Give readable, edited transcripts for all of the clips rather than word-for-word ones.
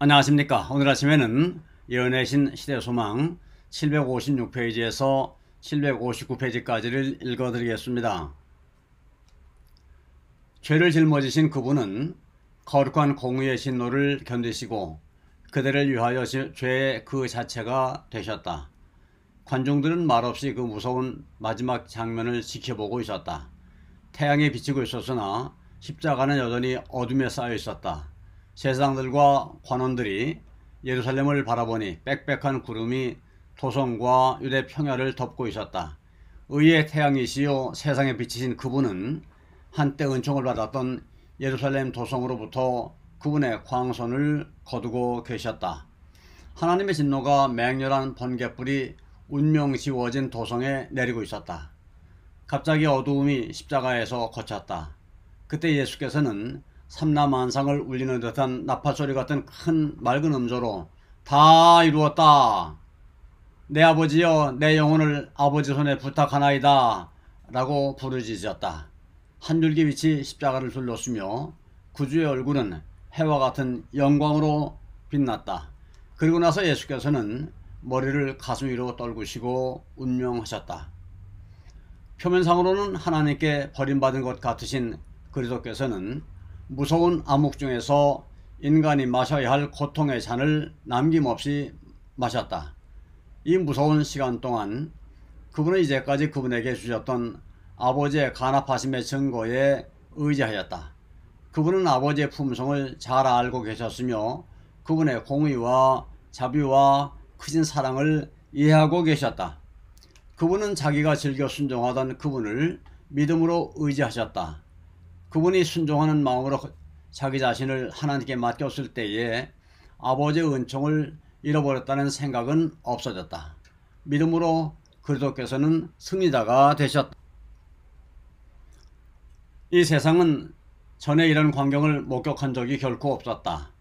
안녕하십니까. 오늘 아침에는 연애신 시대소망 756페이지에서 759페이지까지를 읽어드리겠습니다. 죄를 짊어지신 그분은 거룩한 공의의 진노를 견디시고 그대를 위하여 죄의 그 자체가 되셨다. 관중들은 말없이 그 무서운 마지막 장면을 지켜보고 있었다. 태양이 비치고 있었으나 십자가는 여전히 어둠에 쌓여 있었다. 제사장들과 관원들이 예루살렘을 바라보니 빽빽한 구름이 도성과 유대 평야를 덮고 있었다. 의의 태양이시요 세상에 비치신 그분은 한때 은총을 받았던 예루살렘 도성으로부터 그분의 광선을 거두고 계셨다. 하나님의 진노가 맹렬한 번갯불이 운명지워진 도성에 내리고 있었다. 갑자기 어두움이 십자가에서 걷혔다. 그때 예수께서는 삼라만상을 울리는 듯한 나팔소리 같은 큰 맑은 음조로 다 이루었다. 내 아버지여 내 영혼을 아버지 손에 부탁하나이다 라고 부르짖었다. 한 줄기 빛이 십자가를 둘렀으며 구주의 얼굴은 해와 같은 영광으로 빛났다. 그리고 나서 예수께서는 머리를 가슴 위로 떨구시고 운명하셨다. 표면상으로는 하나님께 버림받은 것 같으신 그리스도께서는 무서운 암흑 중에서 인간이 마셔야 할 고통의 잔을 남김없이 마셨다. 이 무서운 시간 동안 그분은 이제까지 그분에게 주셨던 아버지의 간합하심의 증거에 의지하였다. 그분은 아버지의 품성을 잘 알고 계셨으며 그분의 공의와 자비와 크신 사랑을 이해하고 계셨다. 그분은 자기가 즐겨 순종하던 그분을 믿음으로 의지하셨다. 그분이 순종하는 마음으로 자기 자신을 하나님께 맡겼을 때에 아버지의 은총을 잃어버렸다는 생각은 없어졌다. 믿음으로 그리스도께서는 승리자가 되셨다. 이 세상은 전에 이런 광경을 목격한 적이 결코 없었다.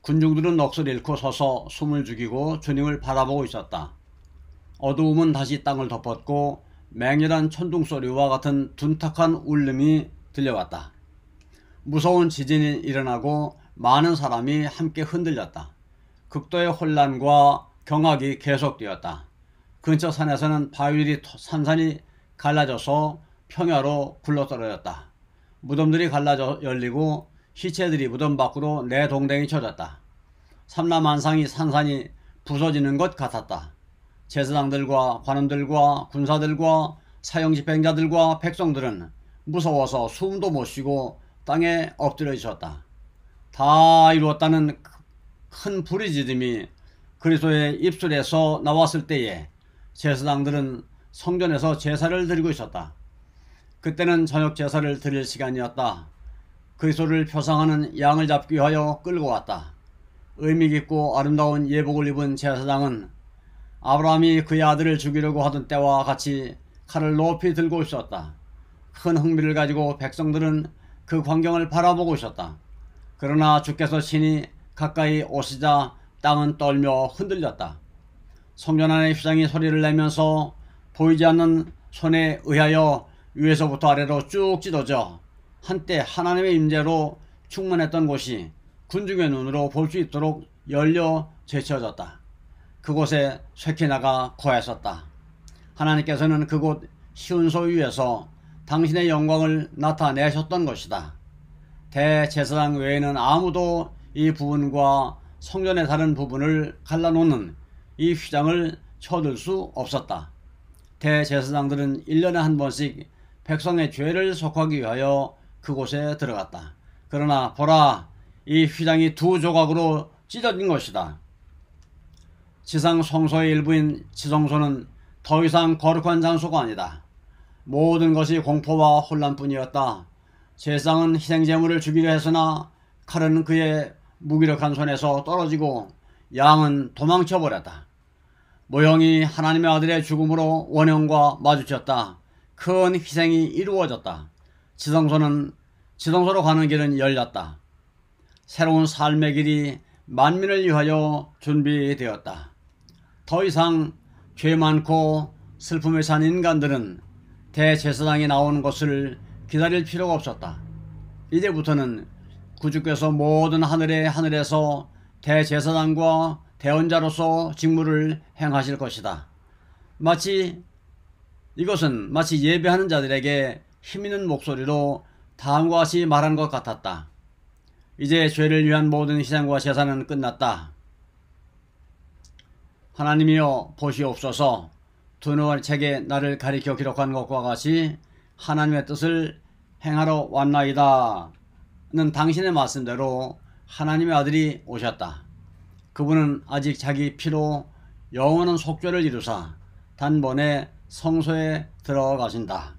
군중들은 넋을 잃고 서서 숨을 죽이고 주님을 바라보고 있었다. 어두움은 다시 땅을 덮었고 맹렬한 천둥소리와 같은 둔탁한 울림이 들려왔다. 무서운 지진이 일어나고 많은 사람이 함께 흔들렸다. 극도의 혼란과 경악이 계속되었다. 근처 산에서는 바위들이 산산이 갈라져서 평야로 굴러떨어졌다. 무덤들이 갈라져 열리고 시체들이 무덤 밖으로 내동댕이 쳐졌다. 삼라만상이 산산이 부서지는 것 같았다. 제사장들과 관원들과 군사들과 사형집행자들과 백성들은 무서워서 숨도 못 쉬고 땅에 엎드려 있었다. 다 이루었다는 큰 부르짖음이 그리스도의 입술에서 나왔을 때에 제사장들은 성전에서 제사를 드리고 있었다. 그때는 저녁 제사를 드릴 시간이었다. 그리스도를 표상하는 양을 잡기 위하여 끌고 왔다. 의미깊고 아름다운 예복을 입은 제사장은 아브라함이 그의 아들을 죽이려고 하던 때와 같이 칼을 높이 들고 있었다. 큰 흥미를 가지고 백성들은 그 광경을 바라보고 있었다. 그러나 주께서 친히 가까이 오시자 땅은 떨며 흔들렸다. 성전 안의 휘장이 소리를 내면서 보이지 않는 손에 의하여 위에서부터 아래로 쭉 찢어져 한때 하나님의 임재로 충만했던 곳이 군중의 눈으로 볼 수 있도록 열려 제쳐졌다. 그곳에 쇠키나가 거했었다. 하나님께서는 그곳 시온소 위에서 당신의 영광을 나타내셨던 것이다. 대제사장 외에는 아무도 이 부분과 성전의 다른 부분을 갈라놓는 이 휘장을 쳐들 수 없었다. 대제사장들은 1년에 한 번씩 백성의 죄를 속하기 위하여 그곳에 들어갔다. 그러나 보라, 이 휘장이 두 조각으로 찢어진 것이다. 지상 성소의 일부인 지성소는 더 이상 거룩한 장소가 아니다. 모든 것이 공포와 혼란뿐이었다. 제사장은 희생제물을 주기로 했으나 칼은 그의 무기력한 손에서 떨어지고 양은 도망쳐버렸다. 모형이 하나님의 아들의 죽음으로 원형과 마주쳤다. 큰 희생이 이루어졌다. 지성소로 가는 길은 열렸다. 새로운 삶의 길이 만민을 위하여 준비되었다. 더 이상 죄 많고 슬픔에 찬 인간들은 대제사장이 나오는 것을 기다릴 필요가 없었다. 이제부터는 구주께서 모든 하늘에서 대제사장과 대언자로서 직무를 행하실 것이다. 이것은 마치 예배하는 자들에게 힘있는 목소리로 다음과 같이 말한 것 같았다. 이제 죄를 위한 모든 희생과 제사는 끝났다. 하나님이여 보시옵소서. 두 너의 책에 나를 가리켜 기록한 것과 같이 하나님의 뜻을 행하러 왔나이다 는 당신의 말씀대로 하나님의 아들이 오셨다. 그분은 아직 자기 피로 영원한 속죄를 이루사 단번에 성소에 들어가신다.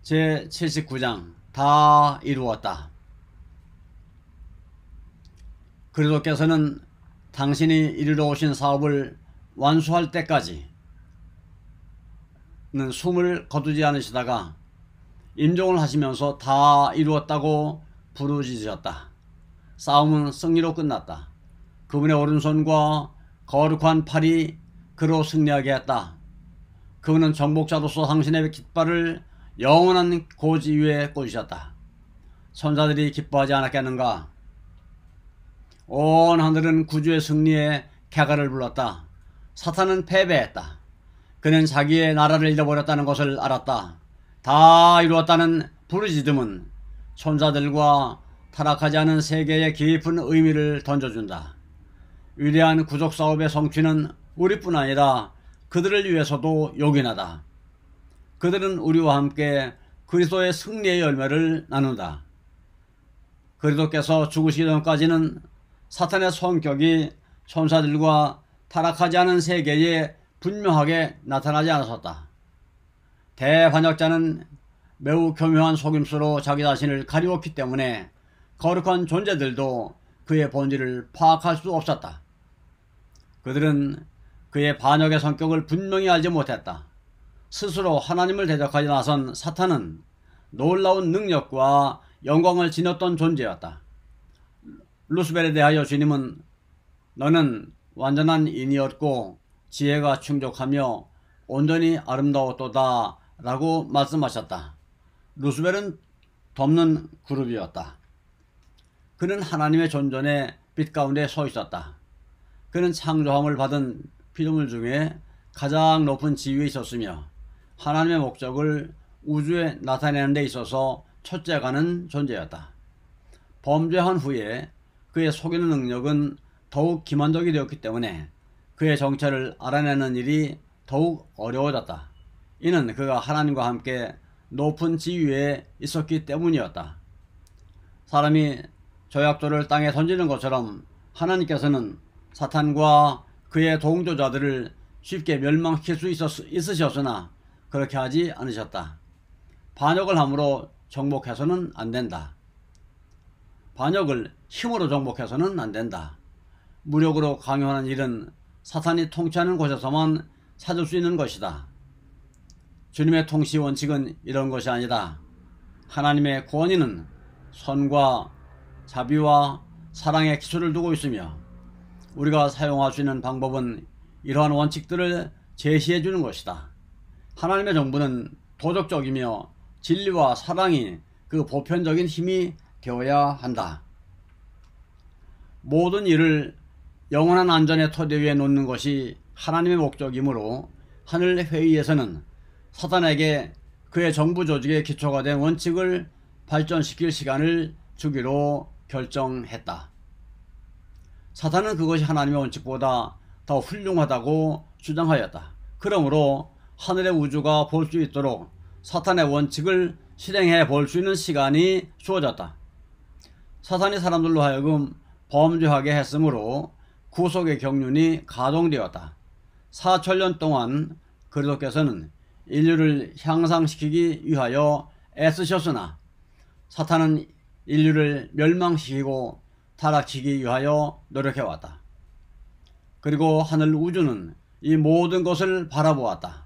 제79장 다 이루었다. 그리스도께서는 당신이 이루러 오신 사업을 완수할 때까지는 숨을 거두지 않으시다가 임종을 하시면서 다 이루었다고 부르짖으셨다. 싸움은 승리로 끝났다. 그분의 오른손과 거룩한 팔이 그로 승리하게 했다. 그분은 정복자로서 당신의 깃발을 영원한 고지 위에 꽂으셨다. 천사들이 기뻐하지 않았겠는가? 온 하늘은 구주의 승리에 쾌가를 불렀다. 사탄은 패배했다. 그는 자기의 나라를 잃어버렸다는 것을 알았다. 다 이루었다는 부르짖음은 천사들과 타락하지 않은 세계에 깊은 의미를 던져준다. 위대한 구속사업의 성취는 우리뿐 아니라 그들을 위해서도 요긴하다. 그들은 우리와 함께 그리스도의 승리의 열매를 나눈다. 그리스도께서 죽으시기 전까지는 사탄의 성격이 천사들과 타락하지 않은 세계에 분명하게 나타나지 않았었다. 대반역자는 매우 교묘한 속임수로 자기 자신을 가리웠기 때문에 거룩한 존재들도 그의 본질을 파악할 수 없었다. 그들은 그의 반역의 성격을 분명히 알지 못했다. 스스로 하나님을 대적하지 나선 사탄은 놀라운 능력과 영광을 지녔던 존재였다. 루스벨에 대하여 주님은 너는 완전한 인이었고 지혜가 충족하며 온전히 아름다웠도다 라고 말씀하셨다. 루스벨은 덮는 그룹이었다. 그는 하나님의 존전의 빛 가운데 서 있었다. 그는 창조함을 받은 피조물 중에 가장 높은 지위에 있었으며 하나님의 목적을 우주에 나타내는 데 있어서 첫째가는 존재였다. 범죄한 후에 그의 속이는 능력은 더욱 기만적이 되었기 때문에 그의 정체를 알아내는 일이 더욱 어려워졌다. 이는 그가 하나님과 함께 높은 지위에 있었기 때문이었다. 사람이 조약돌을 땅에 던지는 것처럼 하나님께서는 사탄과 그의 동조자들을 쉽게 멸망시킬 수 있으셨으나 그렇게 하지 않으셨다. 반역을 함으로 정복해서는 안된다. 반역을 힘으로 정복해서는 안된다. 무력으로 강요하는 일은 사탄이 통치하는 곳에서만 찾을 수 있는 것이다. 주님의 통치 원칙은 이런 것이 아니다. 하나님의 권위는 선과 자비와 사랑의 기초를 두고 있으며 우리가 사용할 수 있는 방법은 이러한 원칙들을 제시해 주는 것이다. 하나님의 정부는 도덕적이며 진리와 사랑이 그 보편적인 힘이 되어야 한다. 모든 일을 영원한 안전의 토대 위에 놓는 것이 하나님의 목적이므로 하늘 회의에서는 사탄에게 그의 정부 조직의 기초가 된 원칙을 발전시킬 시간을 주기로 결정했다. 사탄은 그것이 하나님의 원칙보다 더 훌륭하다고 주장하였다. 그러므로 하늘의 우주가 볼 수 있도록 사탄의 원칙을 실행해 볼 수 있는 시간이 주어졌다. 사탄이 사람들로 하여금 범죄하게 했으므로 구속의 경륜이 가동되었다. 4000년 동안 그리스도께서는 인류를 향상시키기 위하여 애쓰셨으나 사탄은 인류를 멸망시키고 타락시키기 위하여 노력해왔다. 그리고 하늘 우주는 이 모든 것을 바라보았다.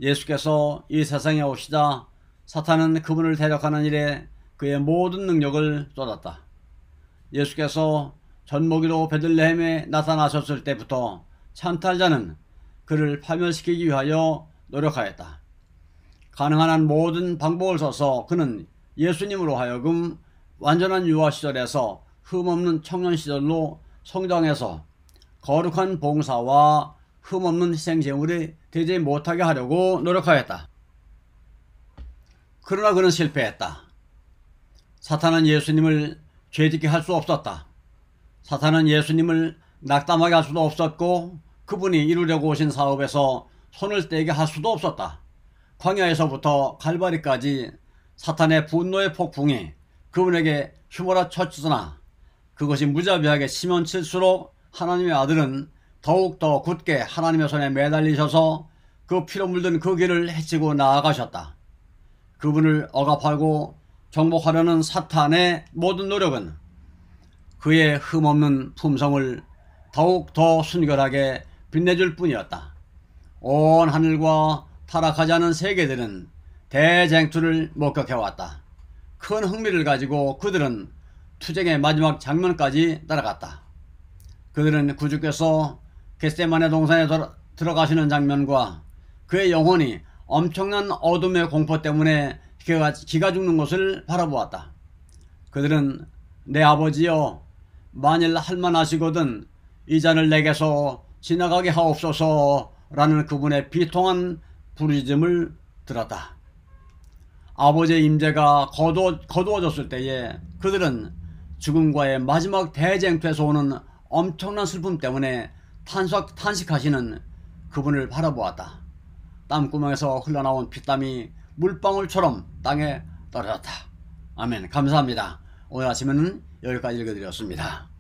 예수께서 이 세상에 오시자 사탄은 그분을 대적하는 일에 그의 모든 능력을 쏟았다. 예수께서 젖먹이로 베들레헴에 나타나셨을 때부터 찬탈자는 그를 파멸시키기 위하여 노력하였다. 가능한 한 모든 방법을 써서 그는 예수님으로 하여금 완전한 유아 시절에서 흠없는 청년 시절로 성장해서 거룩한 봉사와 흠없는 희생제물이 되지 못하게 하려고 노력하였다. 그러나 그는 실패했다. 사탄은 예수님을 죄짓게 할 수 없었다. 사탄은 예수님을 낙담하게 할 수도 없었고 그분이 이루려고 오신 사업에서 손을 떼게 할 수도 없었다. 광야에서부터 갈바리까지 사탄의 분노의 폭풍이 그분에게 휘몰아쳤으나 그것이 무자비하게 심연칠수록 하나님의 아들은 더욱더 굳게 하나님의 손에 매달리셔서 그 피로 물든 그 길을 헤치고 나아가셨다. 그분을 억압하고 정복하려는 사탄의 모든 노력은 그의 흠없는 품성을 더욱 더 순결하게 빛내줄 뿐이었다. 온 하늘과 타락하지 않은 세계들은 대쟁투를 목격해왔다. 큰 흥미를 가지고 그들은 투쟁의 마지막 장면까지 따라갔다. 그들은 구주께서 겟세마네 동산에 들어가시는 장면과 그의 영혼이 엄청난 어둠의 공포 때문에 기가 죽는 것을 바라보았다. 그들은 내 아버지여 만일 할만하시거든 이 잔을 내게서 지나가게 하옵소서 라는 그분의 비통한 부르짖음을 들었다. 아버지의 임재가 거두어졌을 때에 그들은 죽음과의 마지막 대쟁투에서 오는 엄청난 슬픔 때문에 탄식하시는 그분을 바라보았다. 땀구멍에서 흘러나온 피땀이 물방울처럼 땅에 떨어졌다. 아멘. 감사합니다. 오늘 아침에는 여기까지 읽어드렸습니다.